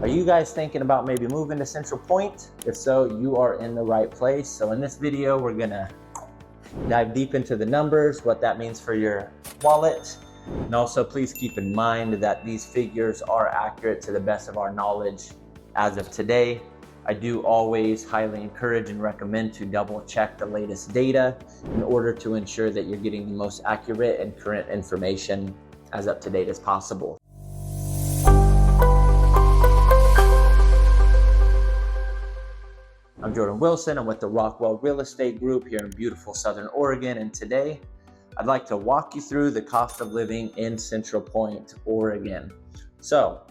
Are you guys thinking about maybe moving to Central Point? If so, you are in the right place. So in this video, we're gonna dive deep into the numbers, what that means for your wallet. And also please keep in mind that these figures are accurate to the best of our knowledge as of today. I do always highly encourage and recommend to double check the latest data in order to ensure that you're getting the most accurate and current information as up to date as possible. I'm Jordan Wilson. I'm with the Rockwell Real Estate Group here in beautiful Southern Oregon, and today I'd like to walk you through the cost of living in Central Point, Oregon. So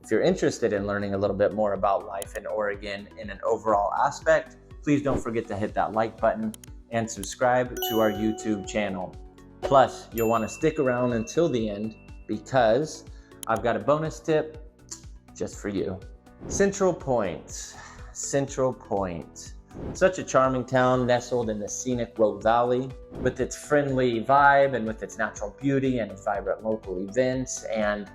if you're interested in learning a little bit more about life in Oregon in an overall aspect, please don't forget to hit that like button and subscribe to our YouTube channel. Plus, you'll want to stick around until the end because I've got a bonus tip just for you. Central Point. Such a charming town nestled in the scenic Rogue Valley with its friendly vibe and with its natural beauty and its vibrant local events and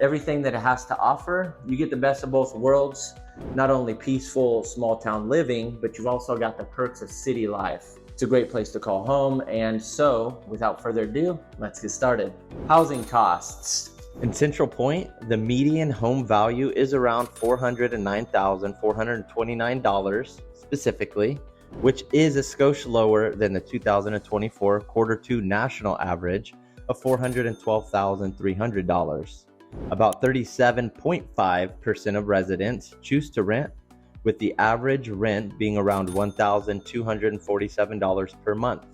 everything that it has to offer. You get the best of both worlds, not only peaceful small town living, but you've also got the perks of city life. It's a great place to call home. And so without further ado, let's get started. Housing costs. In Central Point, the median home value is around $409,429 specifically, which is a skosh lower than the 2024 Q2 national average of $412,300. About 37.5% of residents choose to rent, with the average rent being around $1,247 per month.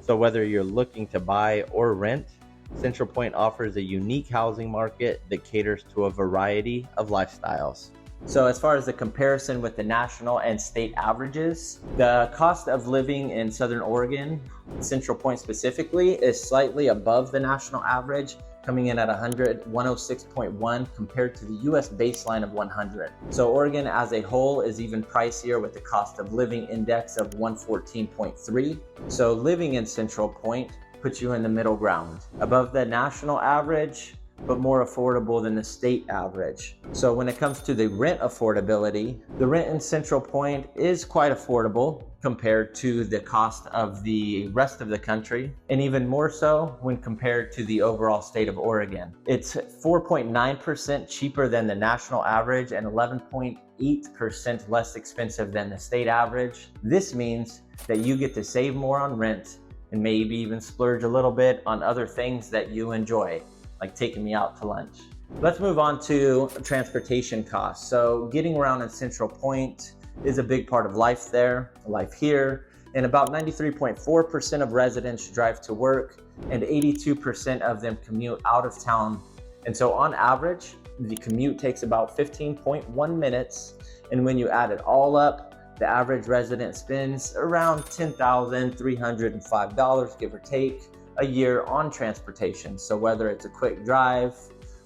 So whether you're looking to buy or rent, Central Point offers a unique housing market that caters to a variety of lifestyles. So as far as the comparison with the national and state averages, the cost of living in Southern Oregon, Central Point specifically, is slightly above the national average, coming in at 106.1 compared to the US baseline of 100. So Oregon as a whole is even pricier with the cost of living index of 114.3. So living in Central Point puts you in the middle ground, above the national average, but more affordable than the state average. So when it comes to the rent affordability, the rent in Central Point is quite affordable compared to the cost of the rest of the country, and even more so when compared to the overall state of Oregon. It's 4.9% cheaper than the national average and 11.8% less expensive than the state average. This means that you get to save more on rent and maybe even splurge a little bit on other things that you enjoy, like taking me out to lunch. Let's move on to transportation costs. So getting around in Central Point is a big part of life there, life here, and about 93.4% of residents drive to work and 82% of them commute out of town. And so on average, the commute takes about 15.1 minutes. And when you add it all up, the average resident spends around $10,305, give or take, a year on transportation. So whether it's a quick drive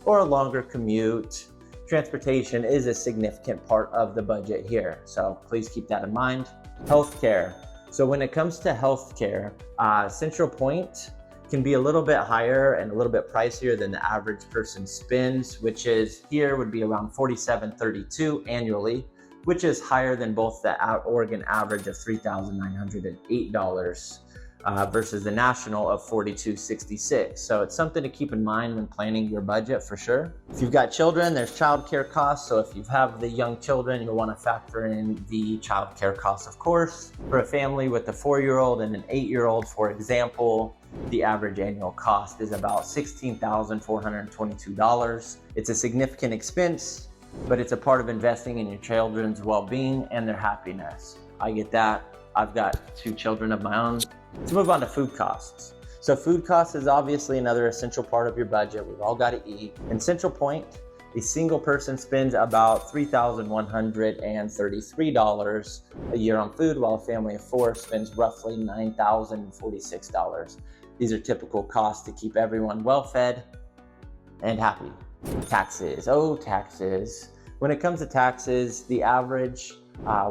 or a longer commute, transportation is a significant part of the budget here. So please keep that in mind. Healthcare. So when it comes to healthcare, Central Point can be a little bit higher and a little bit pricier than the average person spends, which is here would be around $4,732 annually, which is higher than both the Oregon average of $3,908 versus the national of $4,266. So it's something to keep in mind when planning your budget for sure. If you've got children, there's childcare costs. So if you have the young children, you'll want to factor in the childcare costs, of course. For a family with a 4-year-old and an 8-year-old, for example, the average annual cost is about $16,422. It's a significant expense, but it's a part of investing in your children's well-being and their happiness. I get that. I've got 2 children of my own. Let's move on to food costs. So food costs is obviously another essential part of your budget. We've all got to eat. In Central Point, a single person spends about $3,133 a year on food, while a family of 4 spends roughly $9,046. These are typical costs to keep everyone well-fed and happy. Taxes. Oh, taxes. When it comes to taxes, the average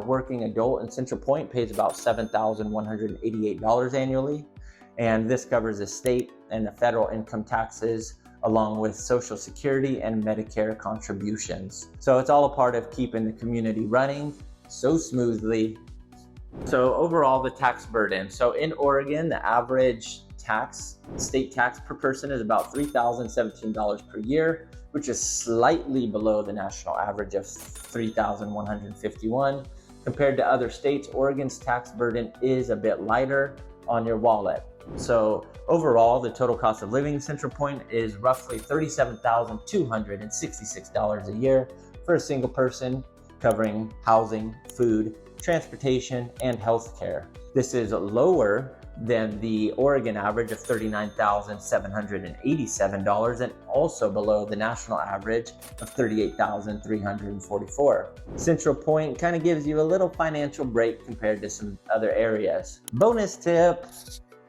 working adult in Central Point pays about $7,188 annually. And this covers the state and the federal income taxes along with Social Security and Medicare contributions. So it's all a part of keeping the community running so smoothly. So overall, the tax burden. So in Oregon, the average state tax per person is about $3,017 per year, which is slightly below the national average of $3,151. Compared to other states, Oregon's tax burden is a bit lighter on your wallet. So overall, the total cost of living in Central Point is roughly $37,266 a year for a single person, covering housing, food, transportation, and health care. This is lower than the Oregon average of $39,787 and also below the national average of $38,344. Central Point kind of gives you a little financial break compared to some other areas. Bonus tip: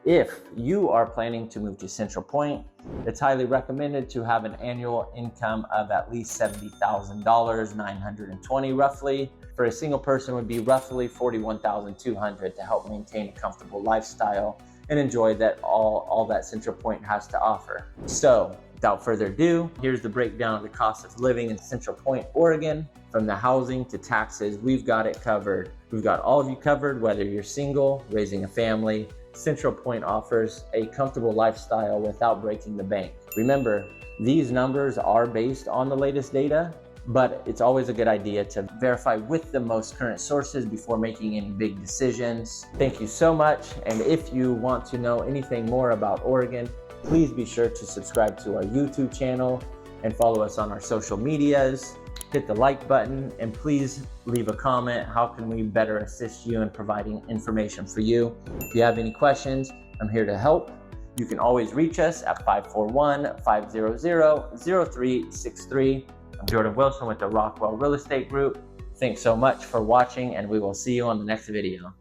if you are planning to move to Central Point, it's highly recommended to have an annual income of at least $70,000, $920 roughly. For a single person would be roughly $41,200 to help maintain a comfortable lifestyle and enjoy that all that Central Point has to offer. So without further ado, here's the breakdown of the cost of living in Central Point, Oregon. From the housing to taxes, we've got it covered. We've got all of you covered, whether you're single, raising a family. Central Point offers a comfortable lifestyle without breaking the bank. Remember, these numbers are based on the latest data, but it's always a good idea to verify with the most current sources before making any big decisions. Thank you so much. And if you want to know anything more about Oregon, please be sure to subscribe to our YouTube channel and follow us on our social medias. Hit the like button and please leave a comment. How can we better assist you in providing information for you? If you have any questions, I'm here to help. You can always reach us at 541-500-0363. I'm Jordan Wilson with the Rockwell Real Estate Group. Thanks so much for watching, and we will see you on the next video.